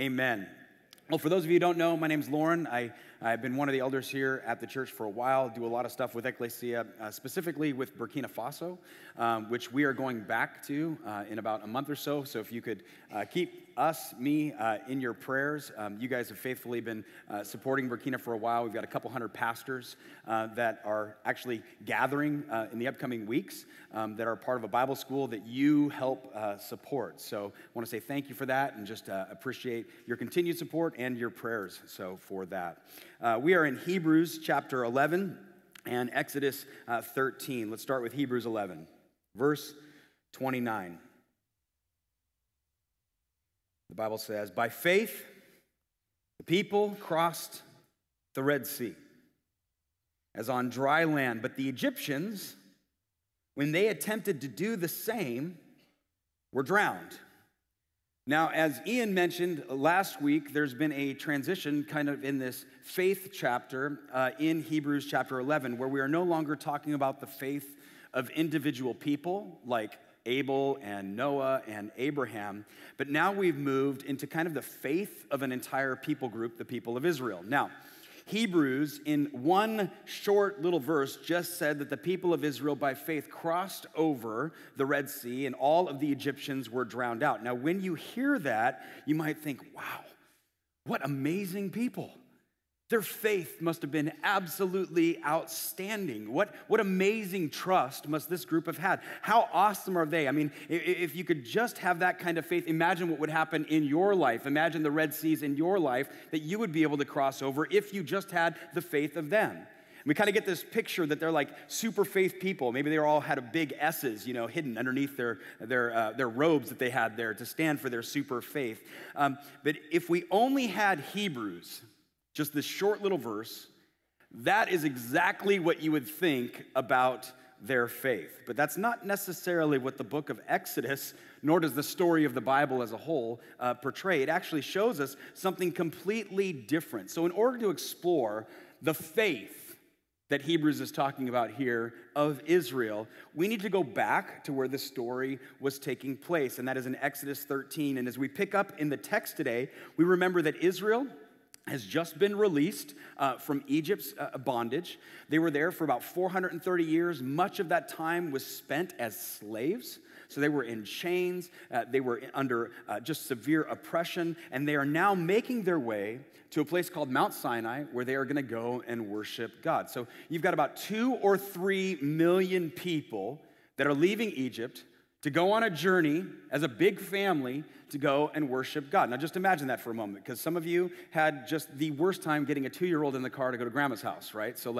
Amen. Well, for those of you who don't know, my name's Loren. I've been one of the elders here at the church for a while, do a lot of stuff with Ekklesia, specifically with Burkina Faso, which we are going back to in about a month or so. So if you could keep me in your prayers. You guys have faithfully been supporting Burkina for a while. We've got a couple hundred pastors that are actually gathering in the upcoming weeks that are part of a Bible school that you help support. So I want to say thank you for that and just appreciate your continued support and your prayers for that. We are in Hebrews chapter 11 and Exodus 13. Let's start with Hebrews 11, verse 29. The Bible says, "By faith, the people crossed the Red Sea as on dry land, but the Egyptians, when they attempted to do the same, were drowned." Now, as Ian mentioned last week, there's been a transition kind of in this faith chapter in Hebrews chapter 11, where we are no longer talking about the faith of individual people like Abel and Noah and Abraham, but now we've moved into kind of the faith of an entire people group, the people of Israel. Now, Hebrews, in one short little verse, just said that the people of Israel by faith crossed over the Red Sea and all of the Egyptians were drowned out. Now, when you hear that, you might think, wow, what amazing people. Their faith must have been absolutely outstanding. What amazing trust must this group have had? How awesome are they? I mean, if you could just have that kind of faith, imagine what would happen in your life. Imagine the Red Seas in your life that you would be able to cross over if you just had the faith of them. And we kind of get this picture that they're like super faith people. Maybe they all had a big S's, hidden underneath their robes that they had there to stand for their super faith. But if we only had Hebrews, just this short little verse, that is exactly what you would think about their faith. But that's not necessarily what the book of Exodus, nor does the story of the Bible as a whole portray. It actually shows us something completely different. So in order to explore the faith that Hebrews is talking about here of Israel, we need to go back to where the story was taking place, and that is in Exodus 13. And as we pick up in the text today, we remember that Israel has just been released from Egypt's bondage. They were there for about 430 years. Much of that time was spent as slaves. So they were in chains. They were under just severe oppression. And they are now making their way to a place called Mount Sinai where they are going to go and worship God. So you've got about 2 or 3 million people that are leaving Egypt to go on a journey as a big family to go and worship God. Now just imagine that for a moment, because some of you had just the worst time getting a 2-year-old in the car to go to grandma's house, right? So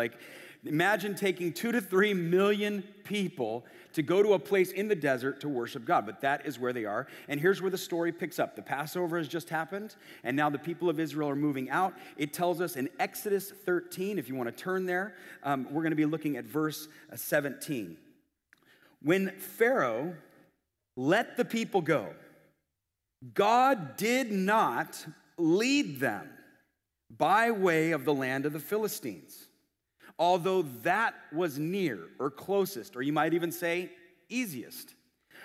imagine taking 2 to 3 million people to go to a place in the desert to worship God. But that is where they are. And here's where the story picks up. The Passover has just happened, and now the people of Israel are moving out. It tells us in Exodus 13, if you want to turn there, we're going to be looking at verse 17. When Pharaoh let the people go, God did not lead them by way of the land of the Philistines, although that was near or closest, or you might even say easiest.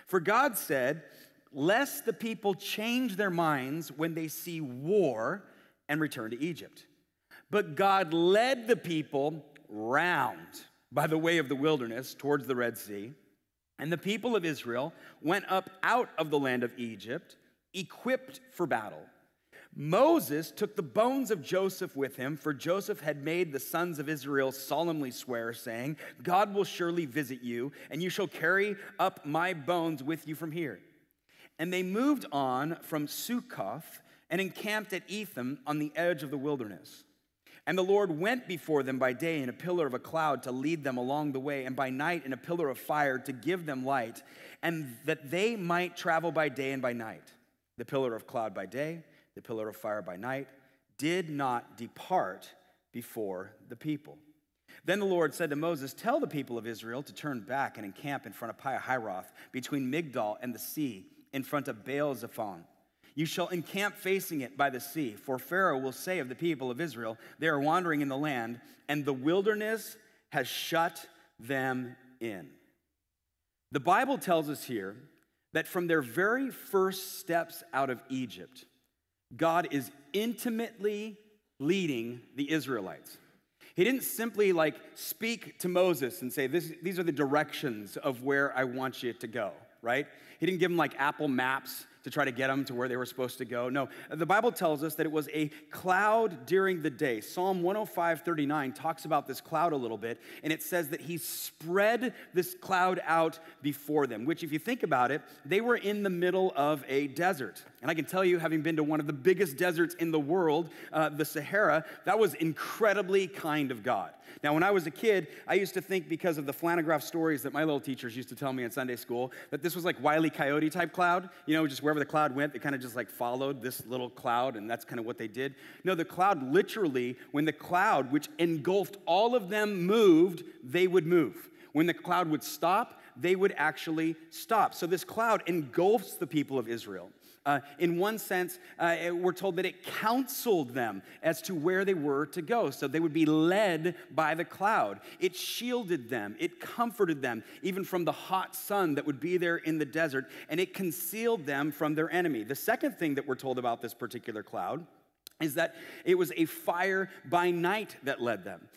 For God said, lest the people change their minds when they see war and return to Egypt. But God led the people round by the way of the wilderness towards the Red Sea, and the people of Israel went up out of the land of Egypt, equipped for battle. Moses took the bones of Joseph with him, for Joseph had made the sons of Israel solemnly swear, saying, God will surely visit you, and you shall carry up my bones with you from here. And they moved on from Succoth and encamped at Etham on the edge of the wilderness. And the Lord went before them by day in a pillar of a cloud to lead them along the way, and by night in a pillar of fire to give them light, and that they might travel by day and by night. The pillar of cloud by day, the pillar of fire by night, did not depart before the people. Then the Lord said to Moses, tell the people of Israel to turn back and encamp in front of Pi-hahiroth, between Migdol and the sea, in front of Baal-zephon. You shall encamp facing it by the sea, for Pharaoh will say of the people of Israel, they are wandering in the land, and the wilderness has shut them in. The Bible tells us here that from their very first steps out of Egypt, God is intimately leading the Israelites. He didn't simply speak to Moses and say, these are the directions of where I want you to go, right? He didn't give him Apple Maps to try to get them to where they were supposed to go. No, the Bible tells us that it was a cloud during the day. Psalm 105:39 talks about this cloud a little bit, and it says that he spread this cloud out before them, which if you think about it, they were in the middle of a desert. And I can tell you, having been to one of the biggest deserts in the world, the Sahara, that was incredibly kind of God. Now, when I was a kid, I used to think, because of the flannelgraph stories that my little teachers used to tell me in Sunday school, that this was like Wile E. Coyote type cloud. Just wherever the cloud went, they kind of just followed this little cloud, and that's kind of what they did. No, the cloud literally, when the cloud, which engulfed all of them, moved, they would move. When the cloud would stop, they would actually stop. So this cloud engulfs the people of Israel. In one sense, we're told that it counseled them as to where they were to go. So they would be led by the cloud. It shielded them. It comforted them, even from the hot sun that would be there in the desert. And it concealed them from their enemy. The second thing that we're told about this particular cloud is that it was a fire by night that led them.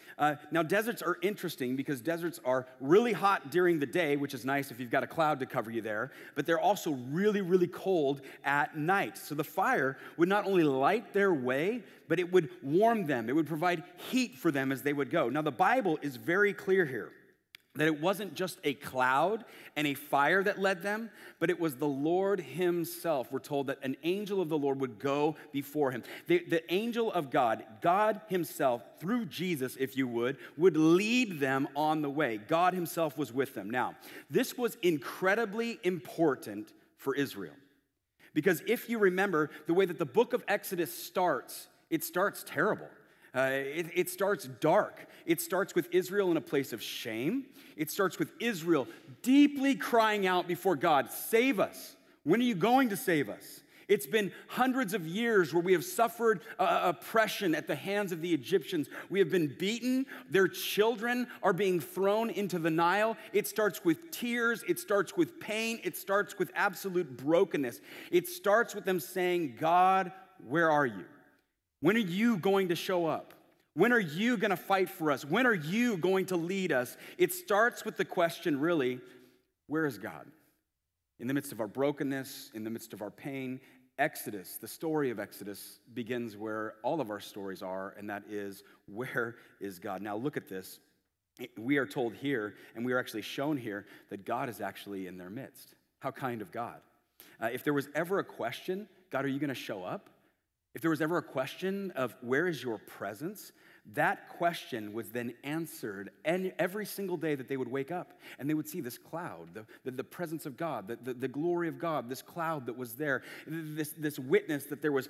Now, deserts are interesting because deserts are really hot during the day, which is nice if you've got a cloud to cover you there, but they're also really, really cold at night. So the fire would not only light their way, but it would warm them. It would provide heat for them as they would go. Now, the Bible is very clear here that it wasn't just a cloud and a fire that led them, but it was the Lord himself. We're told that an angel of the Lord would go before him. The angel of God, God himself, through Jesus, if you would lead them on the way. God himself was with them. Now, this was incredibly important for Israel. Because if you remember the way that the book of Exodus starts, it starts terrible. It starts dark. It starts with Israel in a place of shame. It starts with Israel deeply crying out before God, save us. When are you going to save us? It's been hundreds of years where we have suffered oppression at the hands of the Egyptians. We have been beaten. Their children are being thrown into the Nile. It starts with tears. It starts with pain. It starts with absolute brokenness. It starts with them saying, God, where are you? When are you going to show up? When are you going to fight for us? When are you going to lead us? It starts with the question, really, where is God? In the midst of our brokenness, in the midst of our pain, Exodus, the story of Exodus, begins where all of our stories are, and that is, where is God? Now look at this. We are told here, and we are actually shown here, that God is actually in their midst. How kind of God. If there was ever a question, God, are you going to show up? If there was ever a question of where is your presence, that question was then answered every single day that they would wake up, and they would see this cloud, the presence of God, the glory of God, this cloud that was there, this witness that there was,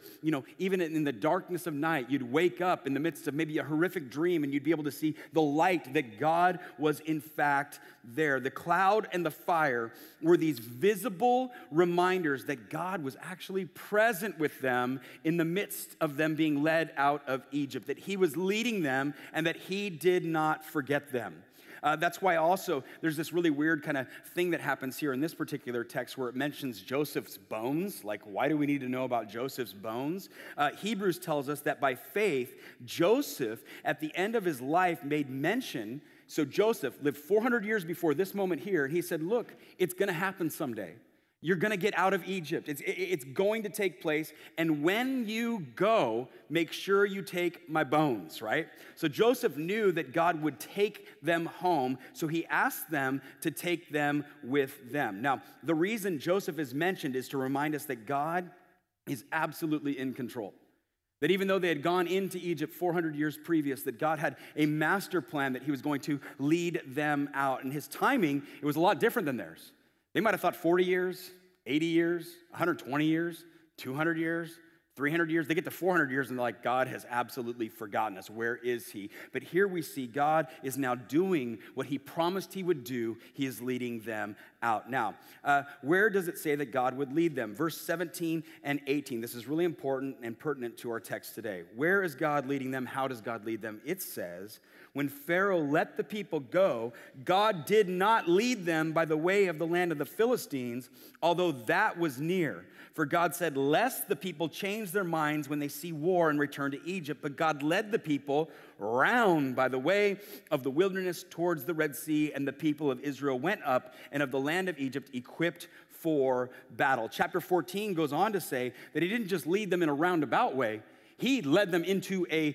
even in the darkness of night, you'd wake up in the midst of maybe a horrific dream, and you'd be able to see the light that God was in fact there. The cloud and the fire were these visible reminders that God was actually present with them in the midst of them being led out of Egypt, that he was leading them and that he did not forget them. That's why also there's this really weird kind of thing that happens here in this particular text where it mentions Joseph's bones. Like, why do we need to know about Joseph's bones? Hebrews tells us that by faith, Joseph, at the end of his life, made mention. So Joseph lived 400 years before this moment here. He said, look, it's going to happen someday. You're going to get out of Egypt. It's going to take place. And when you go, make sure you take my bones, right? So Joseph knew that God would take them home. So he asked them to take them with them. Now, the reason Joseph is mentioned is to remind us that God is absolutely in control. That even though they had gone into Egypt 400 years previous, that God had a master plan that he was going to lead them out. And his timing, it was a lot different than theirs. They might have thought 40 years, 80 years, 120 years, 200 years, 300 years. They get to 400 years and they're like, God has absolutely forgotten us. Where is he? But here we see God is now doing what he promised he would do. He is leading them out. Now, where does it say that God would lead them? Verse 17 and 18. This is really important and pertinent to our text today. Where is God leading them? How does God lead them? It says, when Pharaoh let the people go, God did not lead them by the way of the land of the Philistines, although that was near. For God said, lest the people change change their minds when they see war and return to Egypt. But God led the people round by the way of the wilderness towards the Red Sea, and the people of Israel went up and of the land of Egypt equipped for battle. Chapter 14 goes on to say that he didn't just lead them in a roundabout way. He led them into a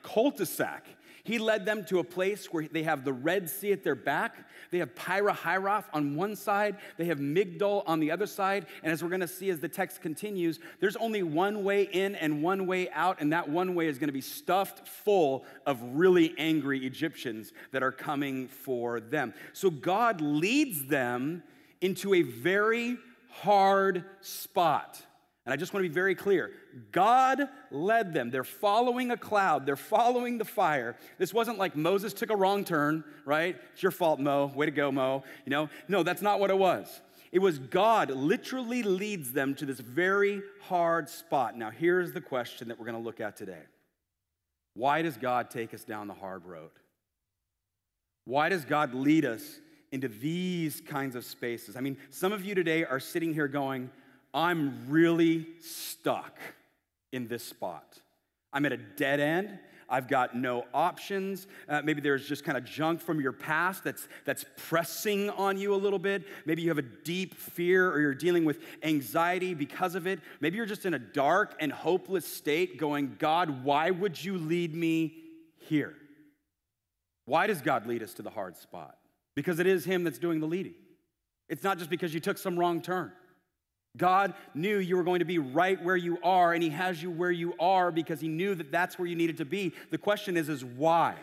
cul-de-sac. He led them to a place where they have the Red Sea at their back. They have Pi-hahiroth on one side. They have Migdol on the other side. And as we're going to see as the text continues, there's only one way in and one way out, and that one way is going to be stuffed full of really angry Egyptians that are coming for them. So God leads them into a very hard spot. And I just want to be very clear. God led them. They're following a cloud. They're following the fire. This wasn't like Moses took a wrong turn, right? It's your fault, Mo. Way to go, Mo. No, that's not what it was. It was God literally leads them to this very hard spot. Now, here's the question that we're going to look at today. Why does God take us down the hard road? Why does God lead us into these kinds of spaces? I mean, some of you today are sitting here going, I'm really stuck in this spot. I'm at a dead end. I've got no options. Maybe there's just kind of junk from your past that's pressing on you a little bit. Maybe you have a deep fear, or you're dealing with anxiety because of it. Maybe you're just in a dark and hopeless state going, God, why would you lead me here? Why does God lead us to the hard spot? Because it is him that's doing the leading. It's not just because you took some wrong turn. God knew you were going to be right where you are, and he has you where you are because he knew that that's where you needed to be. The question is why?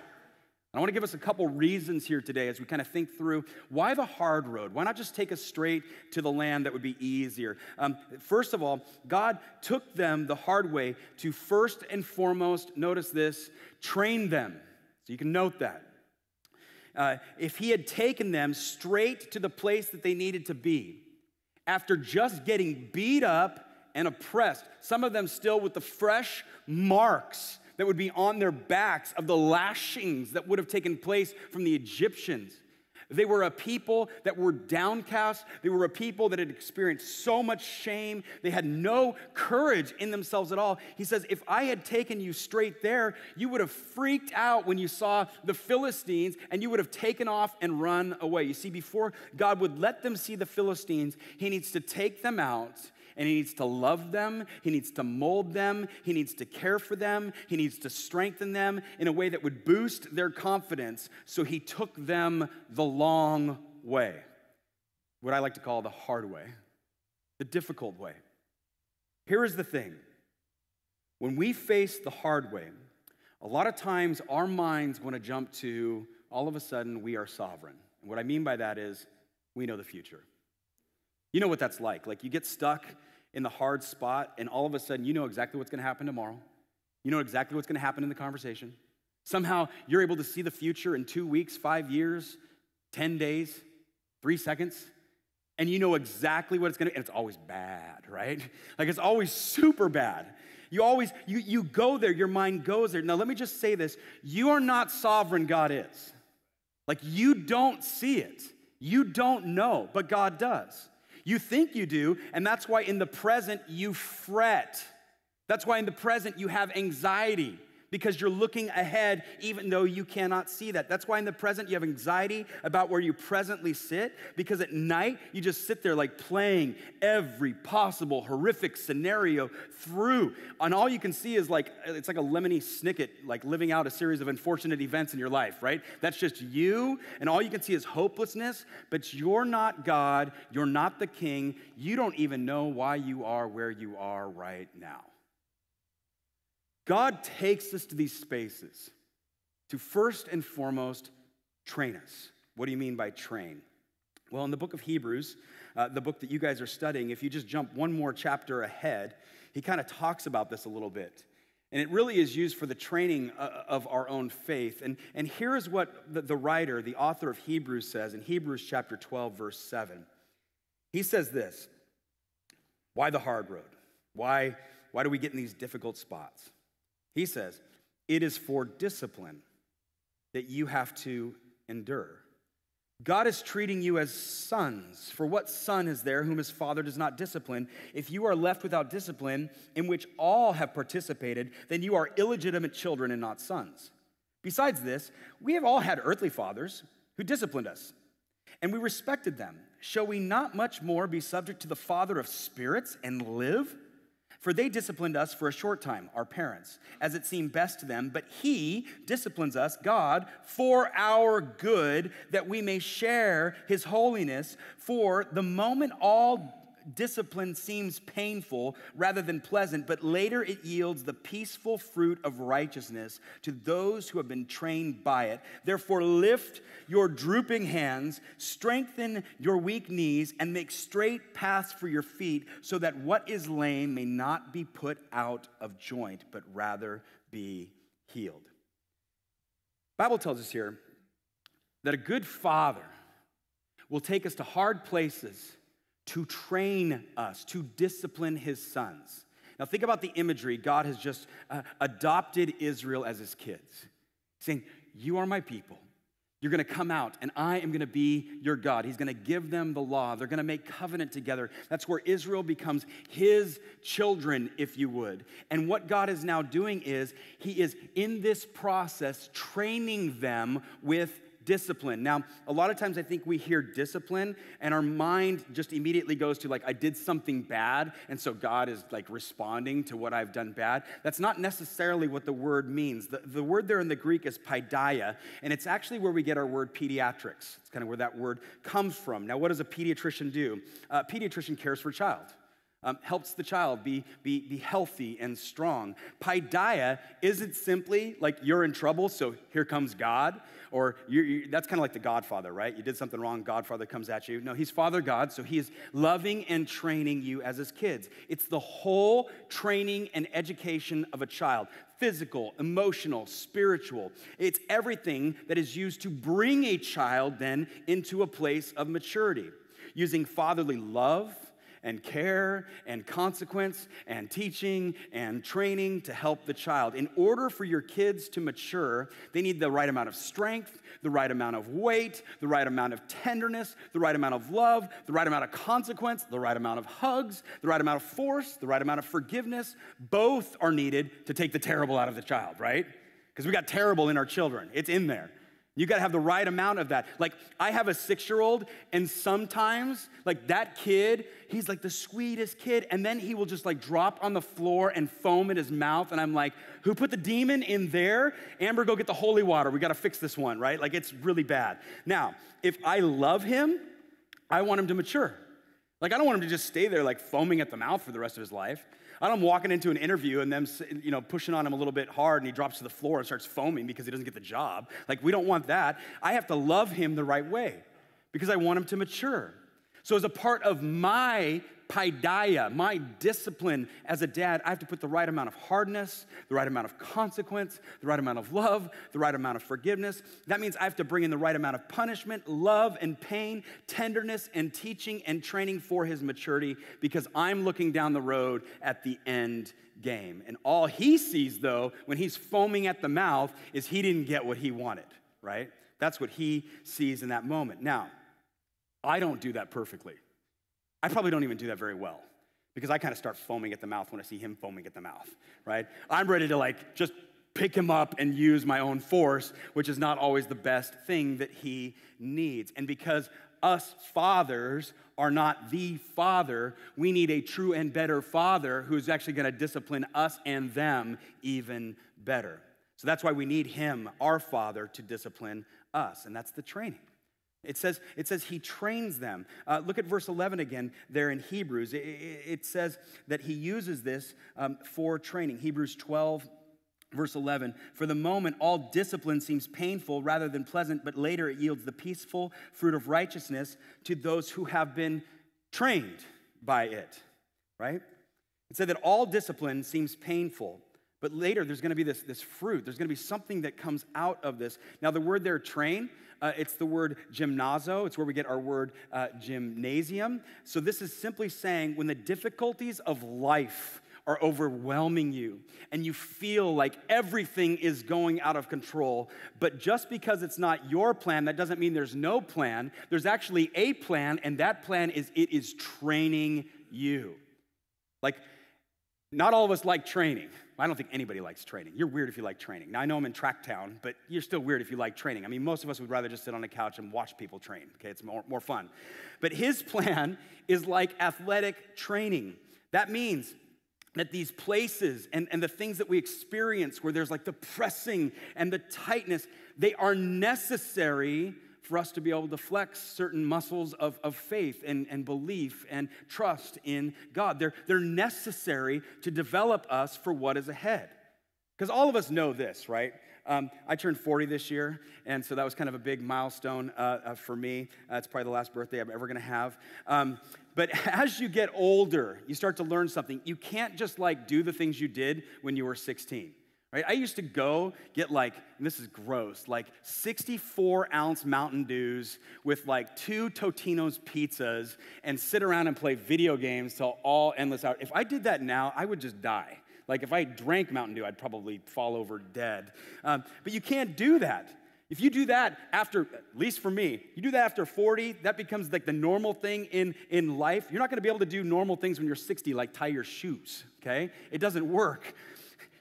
I want to give us a couple reasons here today as we kind of think through why the hard road? Why not just take us straight to the land that would be easier? First of all, God took them the hard way to first and foremost, notice this, train them. So you can note that. If he had taken them straight to the place that they needed to be, after just getting beat up and oppressed, some of them still with the fresh marks that would be on their backs of the lashings that would have taken place from the Egyptians. They were a people that were downcast. They were a people that had experienced so much shame. They had no courage in themselves at all. He says, if I had taken you straight there, you would have freaked out when you saw the Philistines, and you would have taken off and run away. You see, before God would let them see the Philistines, he needs to take them out, and he needs to love them, he needs to mold them, he needs to care for them, he needs to strengthen them in a way that would boost their confidence. So he took them the long way, what I like to call the hard way, the difficult way. Here is the thing. When we face the hard way, a lot of times our minds want to jump to, all of a sudden, we are sovereign. And what I mean by that is, we know the future. You know what that's like. Like you get stuck in the hard spot, and all of a sudden, you know exactly what's going to happen tomorrow. You know exactly what's going to happen in the conversation. Somehow, you're able to see the future in 2 weeks, 5 years, 10 days, 3 seconds, and you know exactly what it's going to, and it's always bad, right? Like it's always super bad. You go there, your mind goes there. Now, let me just say this. You are not sovereign, God is. Like you don't see it. You don't know, but God does. You think you do, and that's why in the present you fret. That's why in the present you have anxiety, because you're looking ahead even though you cannot see that. That's why in the present you have anxiety about where you presently sit, because at night you just sit there like playing every possible horrific scenario through, and all you can see is like, it's like a Lemony Snicket, like living out a series of unfortunate events in your life, right? That's just you, and all you can see is hopelessness, but you're not God, you're not the king, you don't even know why you are where you are right now. God takes us to these spaces to first and foremost train us. What do you mean by train? Well, in the book of Hebrews, the book that you guys are studying, if you just jump one more chapter ahead, he kind of talks about this a little bit. And it really is used for the training of our own faith. And here is what the writer, the author of Hebrews says in Hebrews chapter 12, verse 7. He says this, why the hard road? Why do we get in these difficult spots? He says, it is for discipline that you have to endure. God is treating you as sons. For what son is there whom his father does not discipline? If you are left without discipline, in which all have participated, then you are illegitimate children and not sons. Besides this, we have all had earthly fathers who disciplined us, and we respected them. Shall we not much more be subject to the Father of spirits and live? For they disciplined us for a short time, our parents, as it seemed best to them, but he disciplines us, God, for our good, that we may share his holiness. For the moment all discipline seems painful rather than pleasant, but later it yields the peaceful fruit of righteousness to those who have been trained by it. Therefore lift your drooping hands, strengthen your weak knees, and make straight paths for your feet, so that what is lame may not be put out of joint, but rather be healed. The Bible tells us here that a good father will take us to hard places to train us, to discipline his sons. Now think about the imagery. God has just adopted Israel as his kids, saying, you are my people. You're going to come out, and I am going to be your God. He's going to give them the law. They're going to make covenant together. That's where Israel becomes his children, if you would. And what God is now doing is, he is in this process training them with discipline. Now, a lot of times I think we hear discipline and our mind just immediately goes to like, I did something bad, and so God is like responding to what I've done bad. That's not necessarily what the word means. The word there in the Greek is paideia, and it's actually where we get our word pediatrics. It's kind of where that word comes from. Now, what does a pediatrician do? A pediatrician cares for a child. Helps the child be healthy and strong. Paideia isn't simply like you're in trouble, so here comes God, or that's kind of like the Godfather, right? You did something wrong, Godfather comes at you. No, he's Father God, so he is loving and training you as his kids. It's the whole training and education of a child. Physical, emotional, spiritual. It's everything that is used to bring a child then into a place of maturity. Using fatherly love and care and consequence and teaching and training to help the child. In order for your kids to mature, they need the right amount of strength, the right amount of weight, the right amount of tenderness, the right amount of love, the right amount of consequence, the right amount of hugs, the right amount of force, the right amount of forgiveness. Both are needed to take the terrible out of the child, right? Because we got terrible in our children. It's in there. You gotta have the right amount of that. Like, I have a 6-year-old, and sometimes, like, that kid, he's like the sweetest kid, and then he will just like drop on the floor and foam in his mouth, and I'm like, who put the demon in there? Amber, go get the holy water. We gotta fix this one, right? Like, it's really bad. Now, if I love him, I want him to mature. Like, I don't want him to just stay there like foaming at the mouth for the rest of his life. I don't walk into an interview and them, pushing on him a little bit hard, and he drops to the floor and starts foaming because he doesn't get the job. Like, we don't want that. I have to love him the right way because I want him to mature. So as a part of my paideia, my discipline as a dad, I have to put the right amount of hardness, the right amount of consequence, the right amount of love, the right amount of forgiveness. That means I have to bring in the right amount of punishment, love and pain, tenderness and teaching and training for his maturity, because I'm looking down the road at the end game. And all he sees, though, when he's foaming at the mouth, is he didn't get what he wanted, right? That's what he sees in that moment. Now, I don't do that perfectly. I probably don't even do that very well, because I kind of start foaming at the mouth when I see him foaming at the mouth, right? I'm ready to like just pick him up and use my own force, which is not always the best thing that he needs. And because us fathers are not the father, we need a true and better father who's actually going to discipline us and them even better. So that's why we need him, our father, to discipline us, and that's the training. It says he trains them. Look at verse 11 again there in Hebrews. It says that he uses this for training. Hebrews 12, verse 11. For the moment, all discipline seems painful rather than pleasant, but later it yields the peaceful fruit of righteousness to those who have been trained by it, right? It said that all discipline seems painful, but later there's going to be this fruit. There's going to be something that comes out of this. Now, the word there, train, it's the word gymnazo. It's where we get our word gymnasium. So this is simply saying when the difficulties of life are overwhelming you, and you feel like everything is going out of control. But just because it's not your plan, that doesn't mean there's no plan. There's actually a plan, and that plan is it is training you. Like, not all of us like training. I don't think anybody likes training. You're weird if you like training. Now, I know I'm in track town, but you're still weird if you like training. I mean, most of us would rather just sit on a couch and watch people train, okay? It's more fun. But his plan is like athletic training. That means that these places and the things that we experience where there's like the pressing and the tightness, they are necessary for us to be able to flex certain muscles of faith and belief and trust in God. They're necessary to develop us for what is ahead. Because all of us know this, right? I turned 40 this year, and so that was kind of a big milestone for me. It's probably the last birthday I'm ever going to have. But as you get older, you start to learn something. You can't just like do the things you did when you were 16. Right? I used to go get like, and this is gross, like 64-ounce Mountain Dews with like 2 Totino's pizzas and sit around and play video games till all endless hours. If I did that now, I would just die. Like if I drank Mountain Dew, I'd probably fall over dead. But you can't do that. If you do that after, at least for me, you do that after 40, that becomes like the normal thing in life. You're not going to be able to do normal things when you're 60, like tie your shoes, okay? It doesn't work.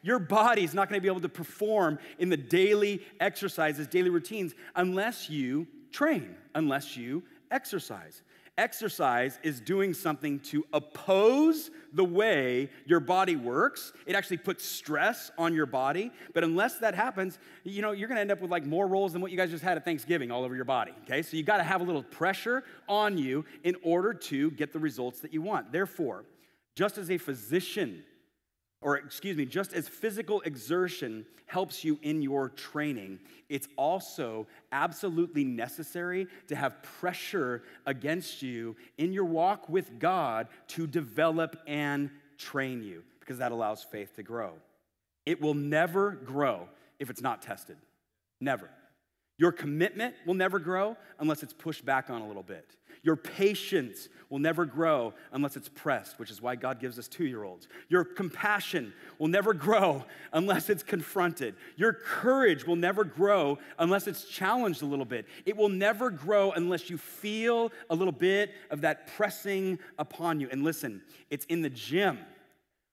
Your body's not going to be able to perform in the daily exercises, daily routines, unless you train, unless you exercise. Exercise is doing something to oppose the way your body works. It actually puts stress on your body. But unless that happens, you know, you're going to end up with like more rolls than what you guys just had at Thanksgiving all over your body, okay? So you got to have a little pressure on you in order to get the results that you want. Therefore, just as a physician, just as physical exertion helps you in your training, it's also absolutely necessary to have pressure against you in your walk with God to develop and train you, because that allows faith to grow. It will never grow if it's not tested. Never. Your commitment will never grow unless it's pushed back on a little bit. Your patience will never grow unless it's pressed, which is why God gives us 2-year-olds. Your compassion will never grow unless it's confronted. Your courage will never grow unless it's challenged a little bit. It will never grow unless you feel a little bit of that pressing upon you. And listen, it's in the gym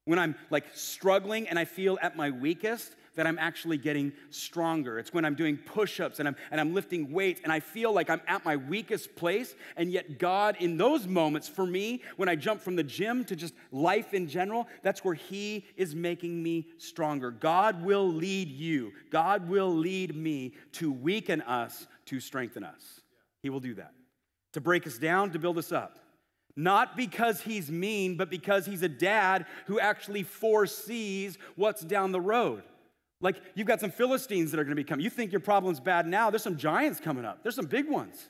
when I'm like struggling and I feel at my weakest that I'm actually getting stronger. It's when I'm doing push-ups and I'm lifting weights and I feel like I'm at my weakest place, and yet God, in those moments, for me, when I jump from the gym to just life in general, that's where He is making me stronger. God will lead you. God will lead me to weaken us, to strengthen us. He will do that. To break us down, to build us up. Not because He's mean, but because He's a dad who actually foresees what's down the road. Like, you've got some Philistines that are going to be coming. You think your problem's bad now. There's some giants coming up. There's some big ones.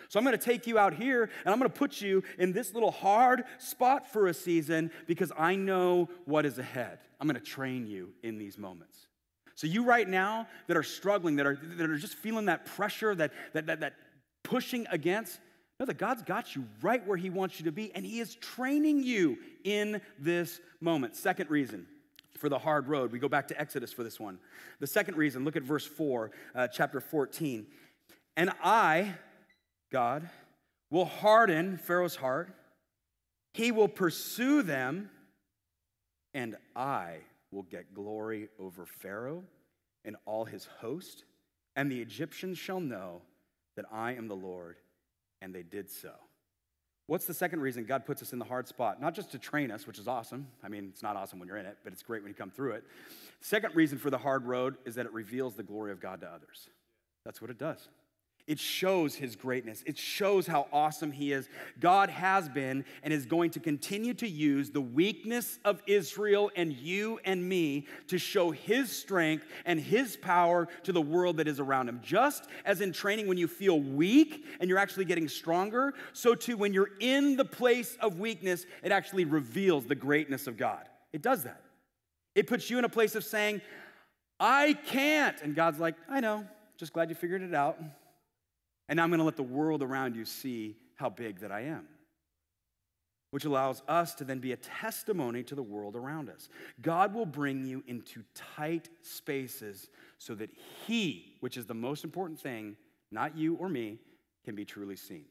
So I'm going to take you out here, and I'm going to put you in this little hard spot for a season because I know what is ahead. I'm going to train you in these moments. So you right now that are struggling, that are just feeling that pressure, that pushing against, know that God's got you right where He wants you to be, and He is training you in this moment. Second reason for the hard road. We go back to Exodus for this one. The second reason, look at verse 4, chapter 14. And I, God, will harden Pharaoh's heart. He will pursue them, and I will get glory over Pharaoh and all his host, and the Egyptians shall know that I am the Lord, and they did so. What's the second reason God puts us in the hard spot? Not just to train us, which is awesome. I mean, it's not awesome when you're in it, but it's great when you come through it. Second reason for the hard road is that it reveals the glory of God to others. That's what it does. It shows His greatness. It shows how awesome He is. God has been and is going to continue to use the weakness of Israel and you and me to show His strength and His power to the world that is around Him. Just as in training, when you feel weak and you're actually getting stronger, so too when you're in the place of weakness, it actually reveals the greatness of God. It does that. It puts you in a place of saying, I can't. And God's like, I know, just glad you figured it out. And now I'm going to let the world around you see how big that I am. which allows us to then be a testimony to the world around us. God will bring you into tight spaces so that he, which is the most important thing, not you or me, can be truly seen.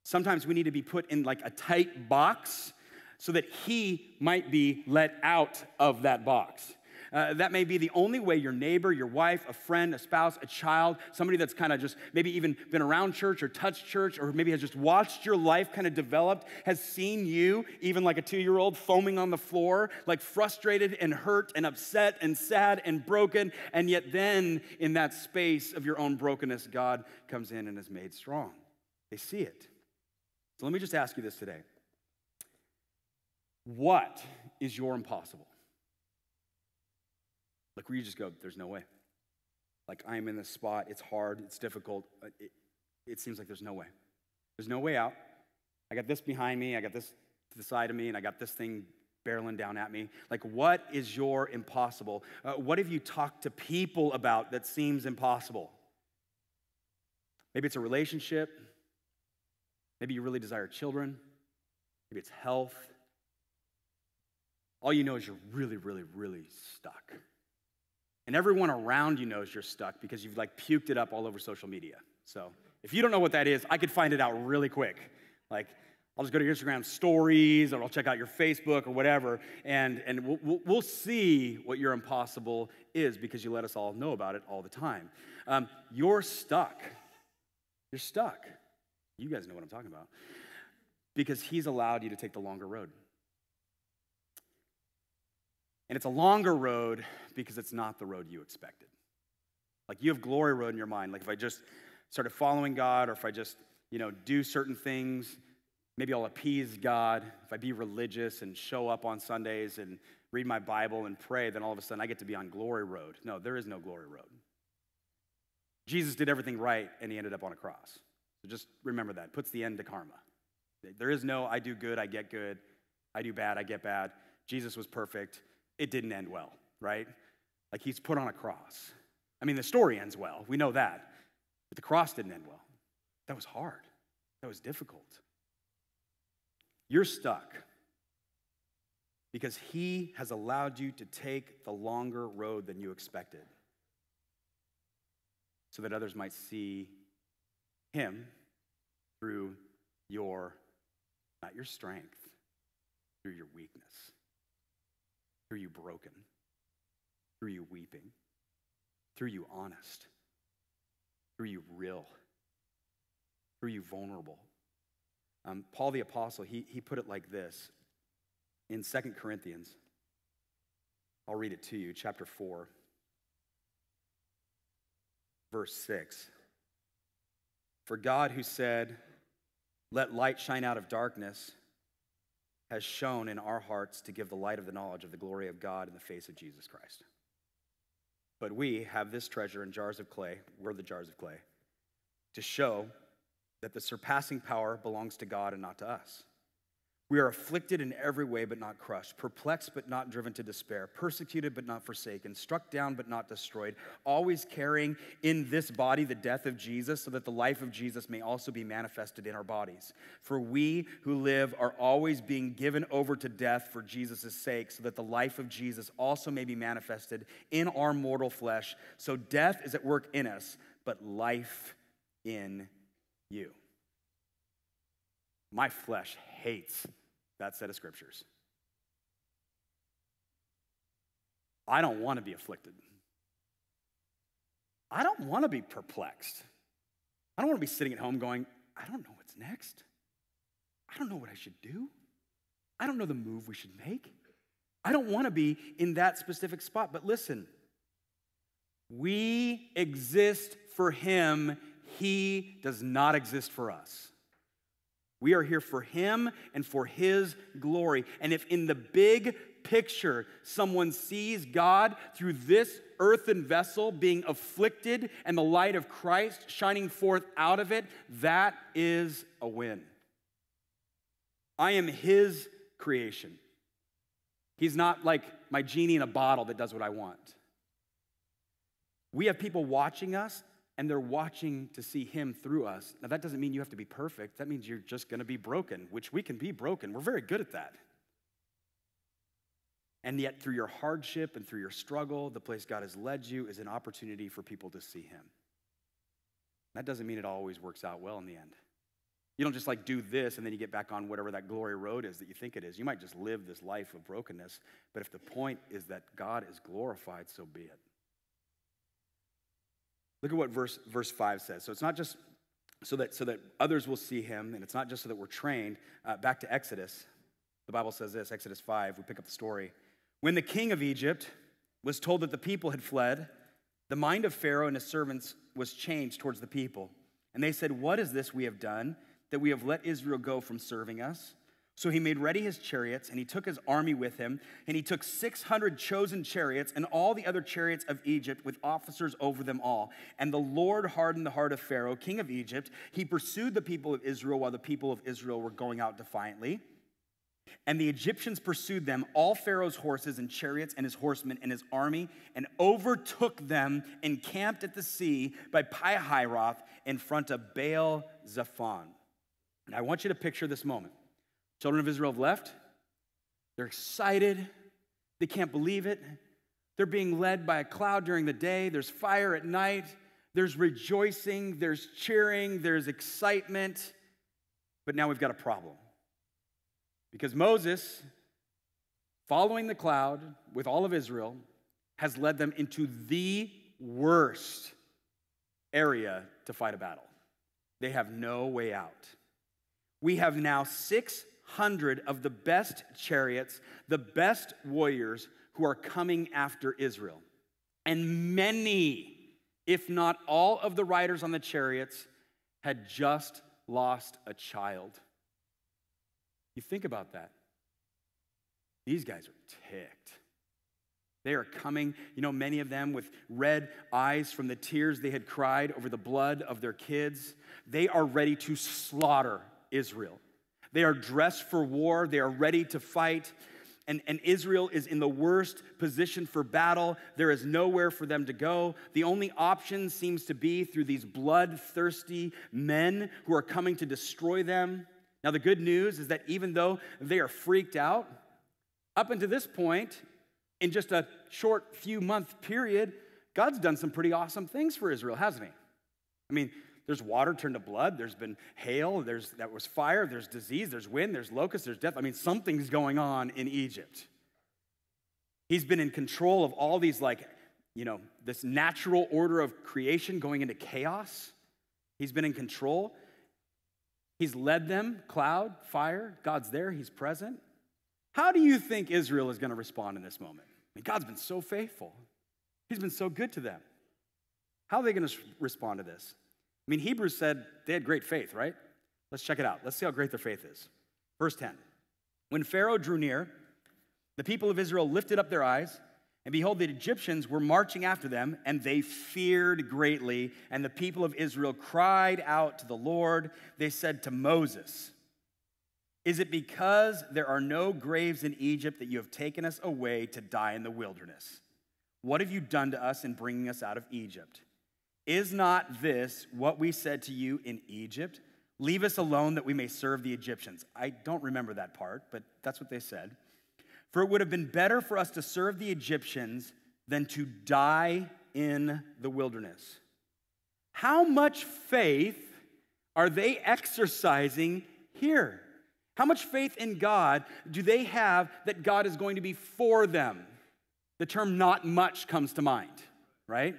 Sometimes we need to be put in like a tight box so that he might be let out of that box. That may be the only way your neighbor, your wife, a friend, a spouse, a child, somebody that's kind of just maybe even been around church or touched church or maybe has just watched your life kind of developed, has seen you, even like a 2-year-old, foaming on the floor, like frustrated and hurt and upset and sad and broken, and yet then in that space of your own brokenness, God comes in and is made strong. They see it. So let me just ask you this today. What is your impossible? Like where you just go, there's no way. Like I'm in this spot, it's hard, it's difficult. It seems like there's no way. There's no way out. I got this behind me, I got this to the side of me, and I got this thing barreling down at me. Like what is your impossible? What have you talked to people about that seems impossible? Maybe it's a relationship. Maybe you really desire children. Maybe it's health. All you know is you're really, really, really stuck. And everyone around you knows you're stuck because you've like puked it up all over social media. So if you don't know what that is, I could find it out really quick. Like I'll just go to your Instagram stories or I'll check out your Facebook or whatever, and we'll see what your impossible is because you let us all know about it all the time. You're stuck. You're stuck. You guys know what I'm talking about. Because he's allowed you to take the longer road. And it's a longer road because it's not the road you expected. Like you have glory road in your mind. Like if I just started following God or if I just, do certain things, maybe I'll appease God. If I be religious and show up on Sundays and read my Bible and pray, then all of a sudden I get to be on glory road. No, there is no glory road. Jesus did everything right and he ended up on a cross. So just remember that. Puts the end to karma. There is no I do good, I get good. I do bad, I get bad. Jesus was perfect. It didn't end well, right? Like he's put on a cross. I mean, the story ends well. We know that. But the cross didn't end well. That was hard. That was difficult. You're stuck because he has allowed you to take the longer road than you expected so that others might see him through not your strength, through your weakness. Through you broken, through you weeping, through you honest, through you real, through you vulnerable. Paul the Apostle, he put it like this in 2 Corinthians. I'll read it to you, chapter 4, verse 6. For God who said, "Let light shine out of darkness," has shone in our hearts to give the light of the knowledge of the glory of God in the face of Jesus Christ. But we have this treasure in jars of clay, we're the jars of clay, to show that the surpassing power belongs to God and not to us. We are afflicted in every way but not crushed, perplexed but not driven to despair, persecuted but not forsaken, struck down but not destroyed, always carrying in this body the death of Jesus so that the life of Jesus may also be manifested in our bodies. For we who live are always being given over to death for Jesus' sake so that the life of Jesus also may be manifested in our mortal flesh. So death is at work in us, but life in you. My flesh hates that set of scriptures. I don't want to be afflicted. I don't want to be perplexed. I don't want to be sitting at home going, I don't know what's next. I don't know what I should do. I don't know the move we should make. I don't want to be in that specific spot. But listen, we exist for him. He does not exist for us. We are here for him and for his glory. And if in the big picture someone sees God through this earthen vessel being afflicted and the light of Christ shining forth out of it, that is a win. I am his creation. He's not like my genie in a bottle that does what I want. We have people watching us and they're watching to see him through us. Now, that doesn't mean you have to be perfect. That means you're just going to be broken, which we can be broken. We're very good at that. And yet, through your hardship and through your struggle, the place God has led you is an opportunity for people to see him. That doesn't mean it always works out well in the end. You don't just do this and then you get back on whatever that glory road is that you think it is. You might just live this life of brokenness, but if the point is that God is glorified, so be it. Look at what verse 5 says. So it's not just so that others will see him, and it's not just so that we're trained. Back to Exodus. The Bible says this, Exodus 5, we pick up the story. When the king of Egypt was told that the people had fled, the mind of Pharaoh and his servants was changed towards the people. And they said, "What is this we have done, that we have let Israel go from serving us?" So he made ready his chariots, and he took his army with him, and he took 600 chosen chariots and all the other chariots of Egypt with officers over them all. And the Lord hardened the heart of Pharaoh, king of Egypt. He pursued the people of Israel while the people of Israel were going out defiantly. And the Egyptians pursued them, all Pharaoh's horses and chariots and his horsemen and his army, and overtook them and camped at the sea by Pi-hahiroth in front of Baal-zephon. And I want you to picture this moment. Children of Israel have left. They're excited. They can't believe it. They're being led by a cloud during the day. There's fire at night. There's rejoicing. There's cheering. There's excitement. But now we've got a problem. Because Moses, following the cloud with all of Israel, has led them into the worst area to fight a battle. They have no way out. We have now 600 of the best chariots, the best warriors who are coming after Israel. And many, if not all of the riders on the chariots, had just lost a child. You think about that. These guys are ticked. They are coming, many of them with red eyes from the tears they had cried over the blood of their kids. They are ready to slaughter Israel. They are dressed for war. They are ready to fight. And Israel is in the worst position for battle. There is nowhere for them to go. The only option seems to be through these bloodthirsty men who are coming to destroy them. Now, the good news is that even though they are freaked out, up until this point, in just a short few month period, God's done some pretty awesome things for Israel, hasn't he? I mean, there's water turned to blood, there's been hail, that was fire, there's disease, there's wind, there's locusts, there's death. I mean, something's going on in Egypt. He's been in control of all these, this natural order of creation going into chaos. He's been in control. He's led them, cloud, fire. God's there, he's present. How do you think Israel is going to respond in this moment? I mean, God's been so faithful. He's been so good to them. How are they going to respond to this? I mean, Hebrews said they had great faith, right? Let's check it out. Let's see how great their faith is. Verse 10. When Pharaoh drew near, the people of Israel lifted up their eyes, and behold, the Egyptians were marching after them, and they feared greatly. And the people of Israel cried out to the Lord. They said to Moses, "Is it because there are no graves in Egypt that you have taken us away to die in the wilderness? What have you done to us in bringing us out of Egypt? Is not this what we said to you in Egypt? Leave us alone that we may serve the Egyptians." I don't remember that part, but that's what they said. "For it would have been better for us to serve the Egyptians than to die in the wilderness." How much faith are they exercising here? How much faith in God do they have that God is going to be for them? The term "not much" comes to mind, right?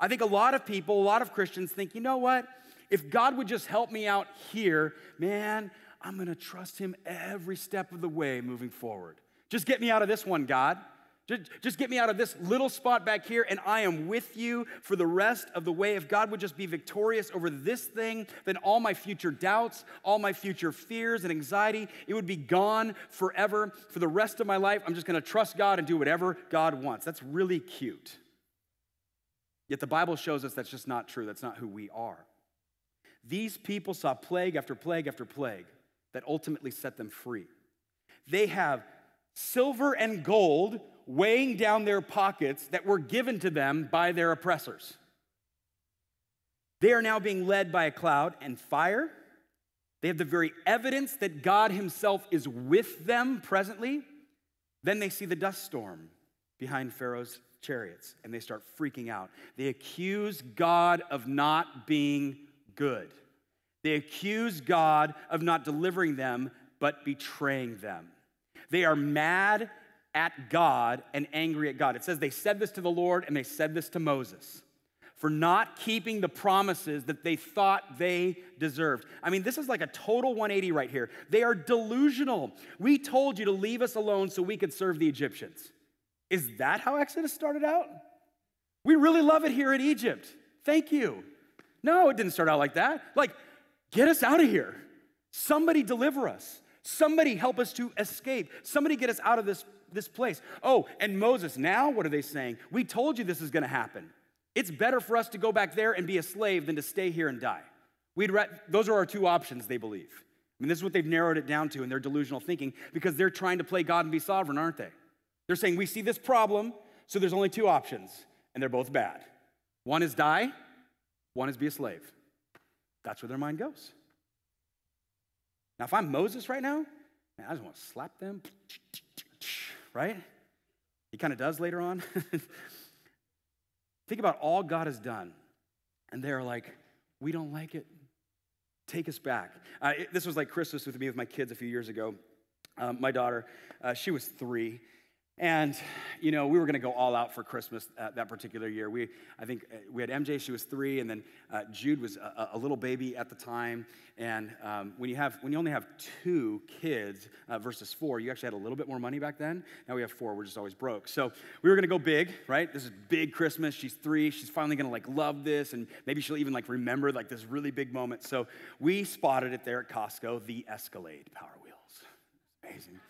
I think a lot of people, a lot of Christians think, you know what? If God would just help me out here, man, I'm going to trust him every step of the way moving forward. Just get me out of this one, God. Just get me out of this little spot back here, and I am with you for the rest of the way. If God would just be victorious over this thing, then all my future doubts, all my future fears and anxiety, it would be gone forever. For the rest of my life, I'm just going to trust God and do whatever God wants. That's really cute. Yet the Bible shows us that's just not true. That's not who we are. These people saw plague after plague after plague that ultimately set them free. They have silver and gold weighing down their pockets that were given to them by their oppressors. They are now being led by a cloud and fire. They have the very evidence that God himself is with them presently. Then they see the dust storm behind Pharaoh's chariots, and they start freaking out. They accuse God of not being good. They accuse God of not delivering them, but betraying them. They are mad at God and angry at God. It says they said this to the Lord, and they said this to Moses for not keeping the promises that they thought they deserved. I mean, this is like a total 180 right here. They are delusional. We told you to leave us alone so we could serve the Egyptians. Is that how Exodus started out? We really love it here in Egypt. Thank you. No, it didn't start out like that. Like, get us out of here. Somebody deliver us. Somebody help us to escape. Somebody get us out of this place. Oh, and Moses, now what are they saying? We told you this is going to happen. It's better for us to go back there and be a slave than to stay here and die. Those are our two options, they believe. I mean, this is what they've narrowed it down to in their delusional thinking because they're trying to play God and be sovereign, aren't they? They're saying, we see this problem, so there's only two options, and they're both bad. One is die, one is be a slave. That's where their mind goes. Now, if I'm Moses right now, man, I just want to slap them, right? He kind of does later on. Think about all God has done, and they're like, we don't like it. Take us back. This was like Christmas with me with my kids a few years ago. My daughter, she was 3. And, you know, we were going to go all out for Christmas that particular year. I think we had MJ, she was 3, and then Jude was a little baby at the time. And when you only have 2 kids versus 4, you actually had a little bit more money back then. Now we have 4, we're just always broke. So we were going to go big, right? This is big Christmas. She's 3. She's finally going to like love this, and maybe she'll even like remember like this really big moment. So we spotted it there at Costco, the Escalade Power Wheels. Amazing.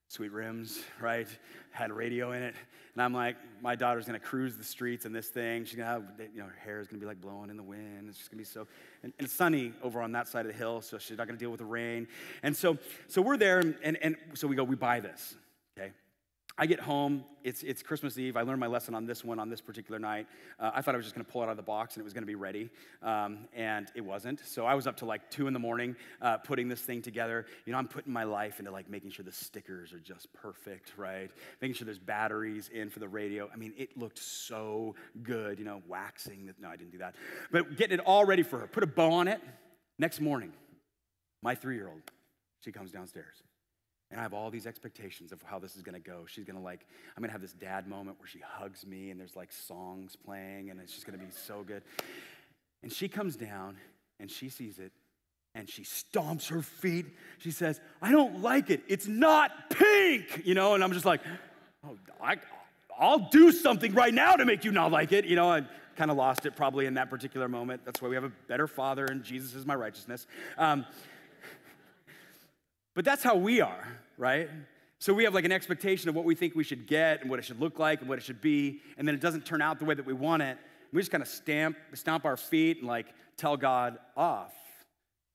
Sweet rims, right? Had a radio in it. And I'm like, my daughter's gonna cruise the streets in this thing. She's gonna have, her hair is gonna be like blowing in the wind. It's just gonna be so, and it's sunny over on that side of the hill, so she's not gonna deal with the rain. And so we're there, and so we buy this, okay? I get home, it's Christmas Eve. I learned my lesson on this one on this particular night. I thought I was just gonna pull it out of the box and it was gonna be ready, and it wasn't. So I was up to like 2 in the morning putting this thing together. You know, I'm putting my life into like making sure the stickers are just perfect, right? Making sure there's batteries in for the radio. I mean, it looked so good, you know, waxing. No, I didn't do that. But getting it all ready for her. Put a bow on it. Next morning, my 3-year-old, she comes downstairs. And I have all these expectations of how this is going to go. She's going to I'm going to have this dad moment where she hugs me and there's like songs playing and it's just going to be so good. And she comes down and she sees it and she stomps her feet. She says, I don't like it. It's not pink, you know? And I'm just like, oh, I'll do something right now to make you not like it. You know, I kind of lost it probably in that particular moment. That's why we have a better father and Jesus is my righteousness. But that's how we are, right? So we have like an expectation of what we think we should get and what it should look like and what it should be, and then it doesn't turn out the way that we want it. We just kind of stomp our feet and like tell God off,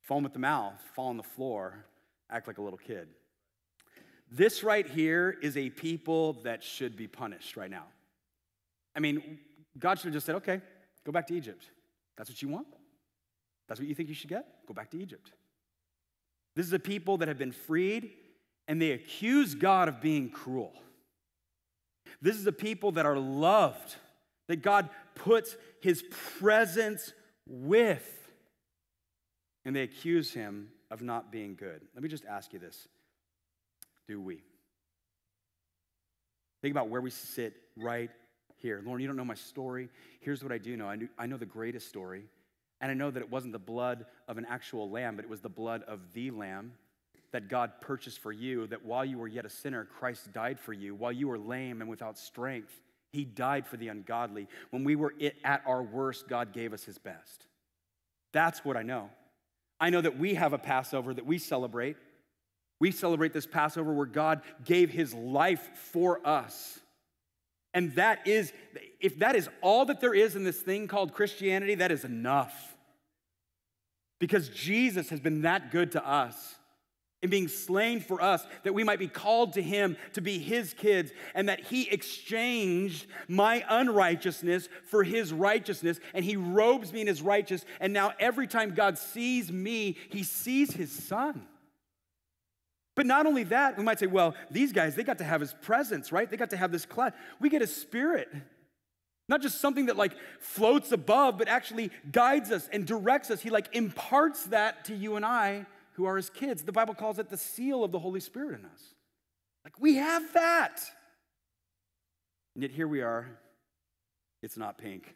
foam at the mouth, fall on the floor, act like a little kid. This right here is a people that should be punished right now. I mean, God should have just said, okay, go back to Egypt. That's what you want? That's what you think you should get? Go back to Egypt. This is a people that have been freed, and they accuse God of being cruel. This is a people that are loved, that God puts his presence with, and they accuse him of not being good. Let me just ask you this. Do we? Think about where we sit right here. Lauren, you don't know my story. Here's what I do know. I know the greatest story. And I know that it wasn't the blood of an actual lamb, but it was the blood of the lamb that God purchased for you, that while you were yet a sinner, Christ died for you. While you were lame and without strength, he died for the ungodly. When we were at our worst, God gave us his best. That's what I know. I know that we have a Passover that we celebrate. We celebrate this Passover where God gave his life for us. And that is, if that is all that there is in this thing called Christianity, that is enough. Because Jesus has been that good to us. and being slain for us, that we might be called to him to be his kids, and that he exchanged my unrighteousness for his righteousness, and he robes me in his righteousness, and now every time God sees me, he sees his son. But not only that, we might say, well, these guys, they got to have his presence, right? They got to have this cloud. We get his spirit. Not just something that like floats above, but actually guides us and directs us. He like imparts that to you and I who are his kids. The Bible calls it the seal of the Holy Spirit in us. Like we have that. And yet here we are. It's not pink.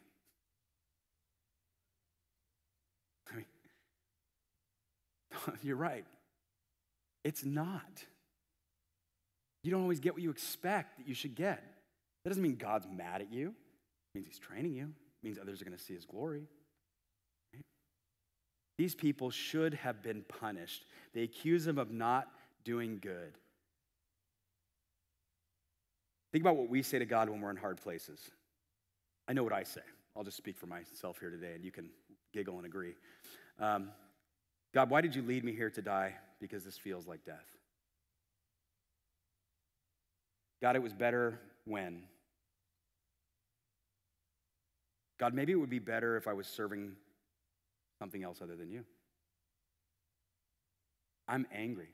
I mean, you're right. It's not. You don't always get what you expect that you should get. That doesn't mean God's mad at you. It means he's training you. It means others are going to see his glory. Right? These people should have been punished. They accuse him of not doing good. Think about what we say to God when we're in hard places. I know what I say. I'll just speak for myself here today, and you can giggle and agree. God, why did you lead me here to die? Because this feels like death. God, it was better when. God, maybe it would be better if I was serving something else other than you. I'm angry.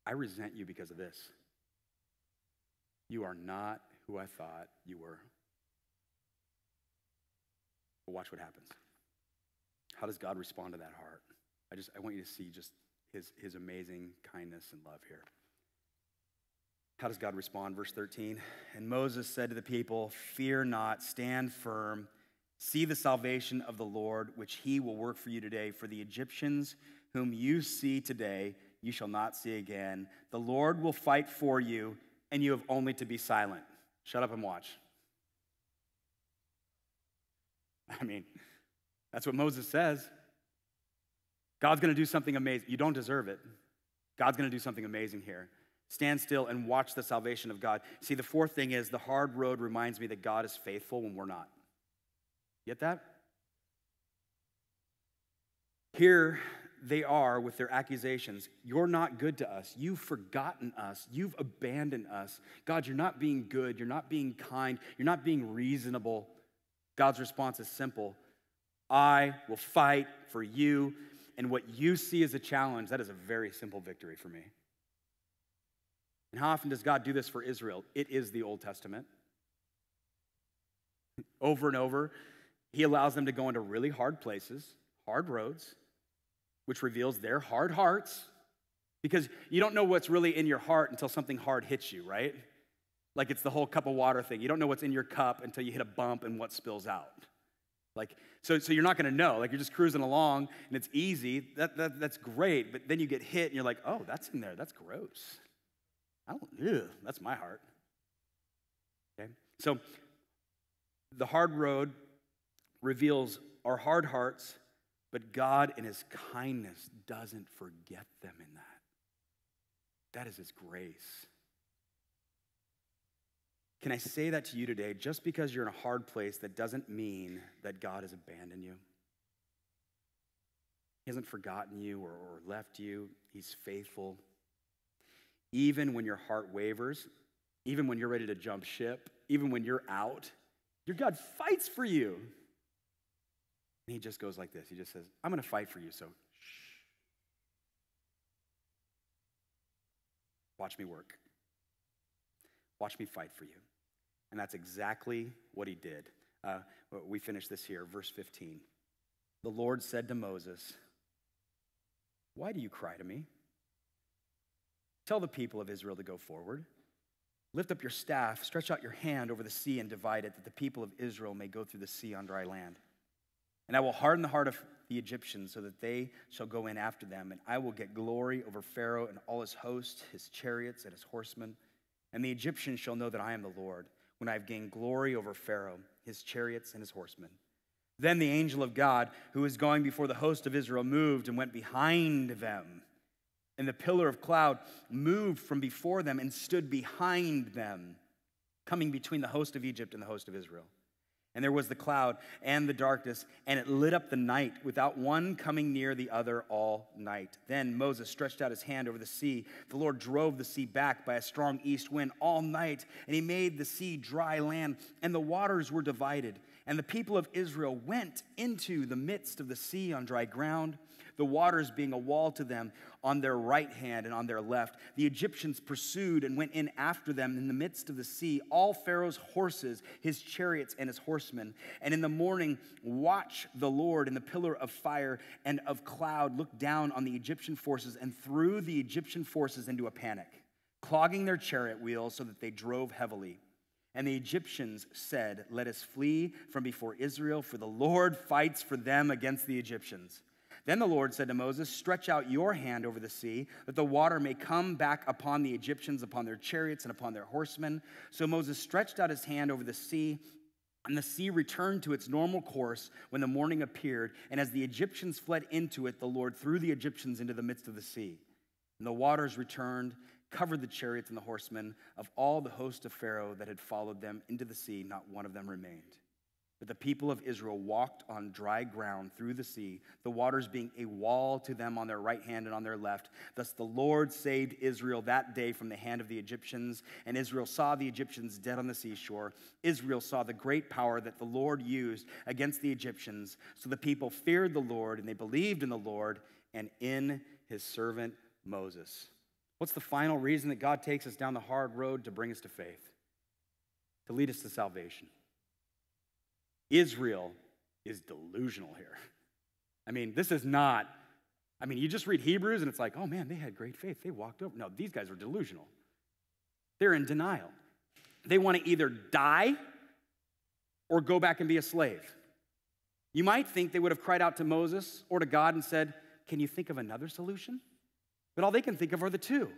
I resent you because of this. You are not who I thought you were. But watch what happens. How does God respond to that heart? I want you to see just his amazing kindness and love here. How does God respond? Verse 13, and Moses said to the people, fear not, stand firm, see the salvation of the Lord, which he will work for you today. For the Egyptians whom you see today, you shall not see again. The Lord will fight for you, and you have only to be silent. Shut up and watch. I mean, that's what Moses says. God's going to do something amazing. You don't deserve it. God's going to do something amazing here. Stand still and watch the salvation of God. See, the fourth thing is the hard road reminds me that God is faithful when we're not. Get that? Here they are with their accusations. You're not good to us. You've forgotten us. You've abandoned us. God, you're not being good. You're not being kind. You're not being reasonable. God's response is simple. I will fight for you. And what you see as a challenge, that is a very simple victory for me. And how often does God do this for Israel? It is the Old Testament. Over and over, he allows them to go into really hard places, hard roads, which reveals their hard hearts. Because you don't know what's really in your heart until something hard hits you, right? Like it's the whole cup of water thing. You don't know what's in your cup until you hit a bump and what spills out. Like, so you're not going to know. Like you're just cruising along and it's easy. That's great. But then you get hit and you're like, oh, that's in there. That's gross. That's my heart. Okay? So the hard road reveals our hard hearts, but God in his kindness doesn't forget them in that. That is his grace. Can I say that to you today? Just because you're in a hard place, that doesn't mean that God has abandoned you. He hasn't forgotten you or left you. He's faithful. Even when your heart wavers, even when you're ready to jump ship, even when you're out, your God fights for you. And he just goes like this. He just says, I'm going to fight for you, so shh. Watch me work. Watch me fight for you. And that's exactly what he did. We finish this here, verse 15. The Lord said to Moses, why do you cry to me? Tell the people of Israel to go forward. Lift up your staff, stretch out your hand over the sea and divide it, that the people of Israel may go through the sea on dry land. And I will harden the heart of the Egyptians so that they shall go in after them. And I will get glory over Pharaoh and all his host, his chariots and his horsemen. And the Egyptians shall know that I am the Lord, when I have gained glory over Pharaoh, his chariots and his horsemen. Then the angel of God, who was going before the host of Israel, moved and went behind them. And the pillar of cloud moved from before them and stood behind them, coming between the host of Egypt and the host of Israel. And there was the cloud and the darkness, and it lit up the night without one coming near the other all night. Then Moses stretched out his hand over the sea. The Lord drove the sea back by a strong east wind all night, and he made the sea dry land, and the waters were divided. And the people of Israel went into the midst of the sea on dry ground, the waters being a wall to them on their right hand and on their left. The Egyptians pursued and went in after them in the midst of the sea, all Pharaoh's horses, his chariots, and his horsemen. And in the morning, watch the Lord in the pillar of fire and of cloud looked down on the Egyptian forces and threw the Egyptian forces into a panic, clogging their chariot wheels so that they drove heavily. And the Egyptians said, "Let us flee from before Israel, for the Lord fights for them against the Egyptians." Then the Lord said to Moses, "Stretch out your hand over the sea, that the water may come back upon the Egyptians, upon their chariots, and upon their horsemen." So Moses stretched out his hand over the sea, and the sea returned to its normal course when the morning appeared. And as the Egyptians fled into it, the Lord threw the Egyptians into the midst of the sea. And the waters returned, covered the chariots and the horsemen of all the host of Pharaoh that had followed them into the sea. Not one of them remained. But the people of Israel walked on dry ground through the sea, the waters being a wall to them on their right hand and on their left. Thus the Lord saved Israel that day from the hand of the Egyptians, and Israel saw the Egyptians dead on the seashore. Israel saw the great power that the Lord used against the Egyptians. So the people feared the Lord, and they believed in the Lord and in his servant Moses. What's the final reason that God takes us down the hard road? To bring us to faith, to lead us to salvation. Israel is delusional here. I mean, this is not, you just read Hebrews and it's like, oh man, they had great faith. They walked over. No, these guys are delusional. They're in denial. They want to either die or go back and be a slave. You might think they would have cried out to Moses or to God and said, "Can you think of another solution?" But all they can think of are the two.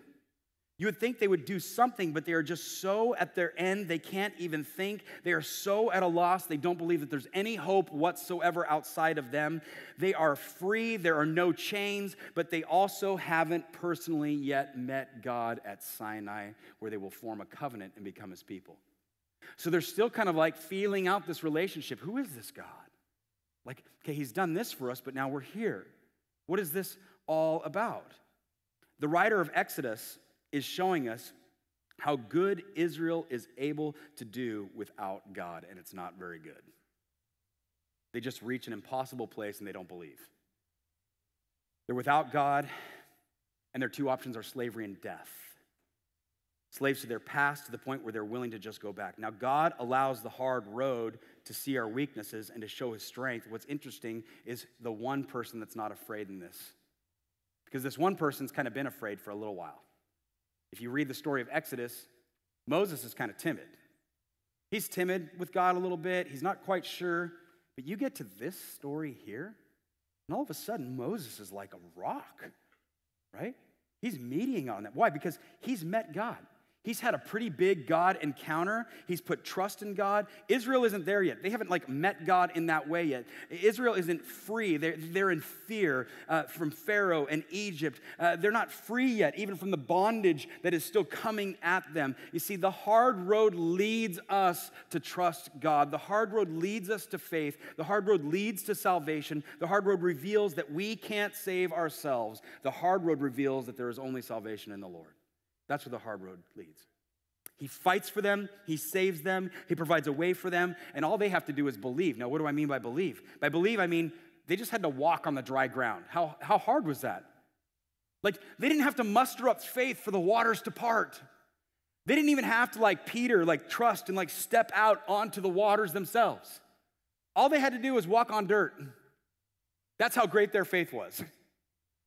You would think they would do something, but they are just so at their end, they can't even think. They are so at a loss, they don't believe that there's any hope whatsoever outside of them. They are free, there are no chains, but they also haven't personally yet met God at Sinai, where they will form a covenant and become his people. So they're still kind of like feeling out this relationship. Who is this God? Like, okay, he's done this for us, but now we're here. What is this all about? The writer of Exodus is showing us how good Israel is able to do without God, and it's not very good. They just reach an impossible place and they don't believe. They're without God, and their two options are slavery and death. Slaves to their past to the point where they're willing to just go back. Now, God allows the hard road to see our weaknesses and to show his strength. What's interesting is the one person that's not afraid in this. Because this one person's kind of been afraid for a little while. If you read the story of Exodus, Moses is kind of timid. He's timid with God a little bit. He's not quite sure. But you get to this story here, and all of a sudden, Moses is like a rock, right? He's meeting on that. Why? Because he's met God. He's had a pretty big God encounter. He's put trust in God. Israel isn't there yet. They haven't met God in that way yet. Israel isn't free. They're in fear from Pharaoh and Egypt. They're not free yet, even from the bondage that is still coming at them. You see, the hard road leads us to trust God. The hard road leads us to faith. The hard road leads to salvation. The hard road reveals that we can't save ourselves. The hard road reveals that there is only salvation in the Lord. That's where the hard road leads. He fights for them. He saves them. He provides a way for them. And all they have to do is believe. Now, what do I mean by believe? By believe, I mean they just had to walk on the dry ground. How hard was that? They didn't have to muster up faith for the waters to part. They didn't even have to, Peter, trust and, step out onto the waters themselves. All they had to do was walk on dirt. That's how great their faith was.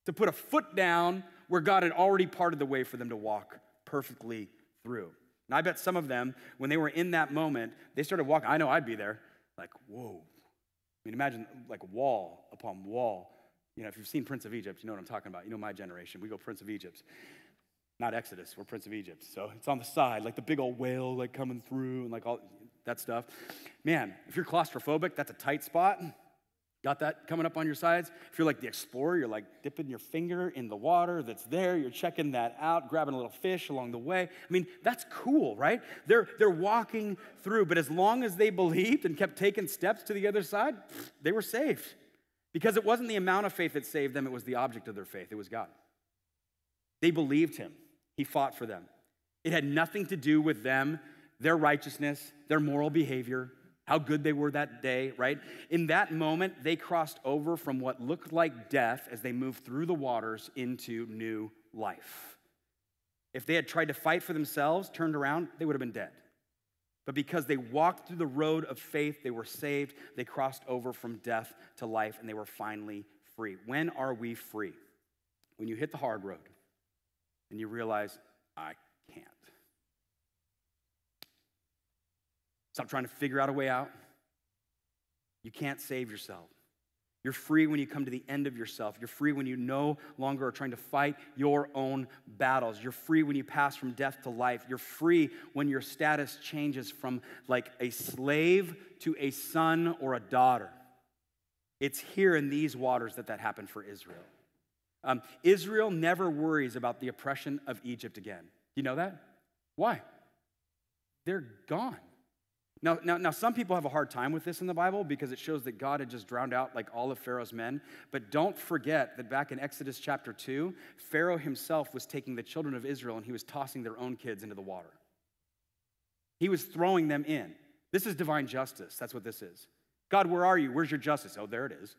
To put a foot down where God had already parted the way for them to walk perfectly through. And I bet some of them, when they were in that moment, they started walking. I know I'd be there. Whoa. Imagine wall upon wall. If you've seen Prince of Egypt, you know what I'm talking about. You know my generation. We go Prince of Egypt. Not Exodus, we're Prince of Egypt. So it's on the side, the big old whale coming through and all that stuff. Man, if you're claustrophobic, that's a tight spot. Got that coming up on your sides? If you're like the explorer, you're like dipping your finger in the water that's there. You're checking that out, grabbing a little fish along the way. I mean, that's cool, right? They're walking through, but as long as they believed and kept taking steps to the other side, they were saved. Because it wasn't the amount of faith that saved them, it was the object of their faith. It was God. They believed him. He fought for them. It had nothing to do with them, their righteousness, their moral behavior, how good they were that day, right? In that moment, they crossed over from what looked like death as they moved through the waters into new life. If they had tried to fight for themselves, turned around, they would have been dead. But because they walked through the road of faith, they were saved, they crossed over from death to life, and they were finally free. When are we free? When you hit the hard road and you realize, I can't. Stop trying to figure out a way out. You can't save yourself. You're free when you come to the end of yourself. You're free when you no longer are trying to fight your own battles. You're free when you pass from death to life. You're free when your status changes from like a slave to a son or a daughter. It's here in these waters that happened for Israel. Israel never worries about the oppression of Egypt again. You know that? Why? They're gone. Now, some people have a hard time with this in the Bible because it shows that God had just drowned out like all of Pharaoh's men. But don't forget that back in Exodus chapter 2, Pharaoh himself was taking the children of Israel and he was tossing their own kids into the water. He was throwing them in. This is divine justice. That's what this is. God, where are you? Where's your justice? Oh, there it is.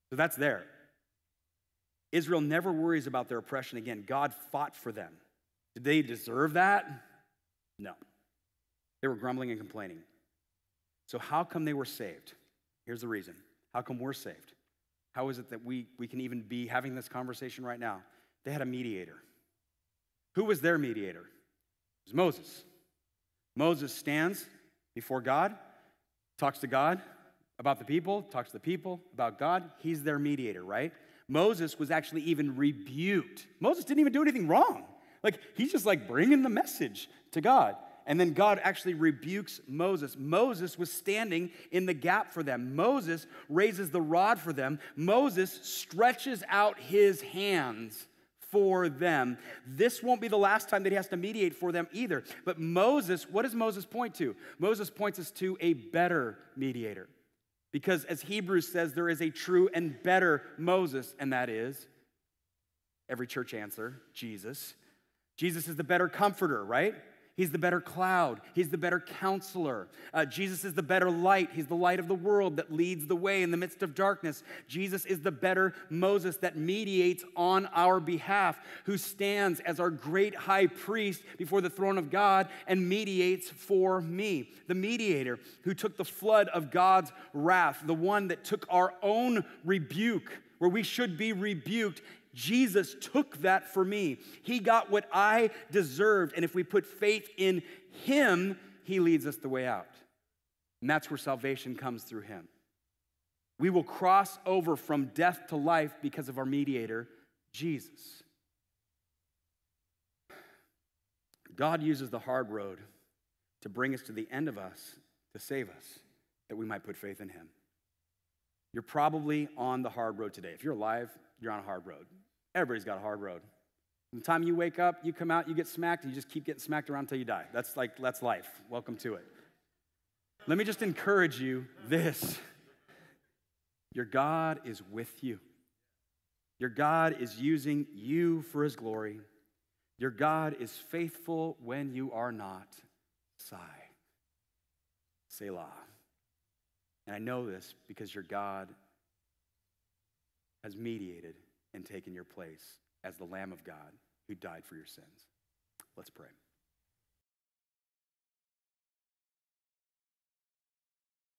So that's there. Israel never worries about their oppression again. God fought for them. Did they deserve that? No. They were grumbling and complaining. So how come they were saved? Here's the reason. How come we're saved? How is it that we can even be having this conversation right now? They had a mediator. Who was their mediator? It was Moses. Moses stands before God, talks to God about the people, talks to the people about God. He's their mediator, right? Moses was actually even rebuked. Moses didn't even do anything wrong. Like, he's just like bringing the message to God. And then God actually rebukes Moses. Moses was standing in the gap for them. Moses raises the rod for them. Moses stretches out his hands for them. This won't be the last time that he has to mediate for them either. But Moses, what does Moses point to? Moses points us to a better mediator. Because as Hebrews says, there is a true and better Moses, and that is, every church answer, Jesus. Jesus is the better comforter, right? He's the better cloud. He's the better counselor. Jesus is the better light. He's the light of the world that leads the way in the midst of darkness. Jesus is the better Moses that mediates on our behalf, who stands as our great high priest before the throne of God and mediates for me. The mediator who took the flood of God's wrath, the one that took our own rebuke, where we should be rebuked. Jesus took that for me. He got what I deserved. And if we put faith in him, he leads us the way out. And that's where salvation comes through him. We will cross over from death to life because of our mediator, Jesus. God uses the hard road to bring us to the end of us, to save us, that we might put faith in him. You're probably on the hard road today. If you're alive, you're on a hard road. Everybody's got a hard road. From the time you wake up, you come out, you get smacked, and you just keep getting smacked around until you die. That's life. Welcome to it. Let me just encourage you this. Your God is with you. Your God is using you for his glory. Your God is faithful when you are not. Sigh. Selah. And I know this because your God has mediated and taken your place as the Lamb of God who died for your sins. Let's pray.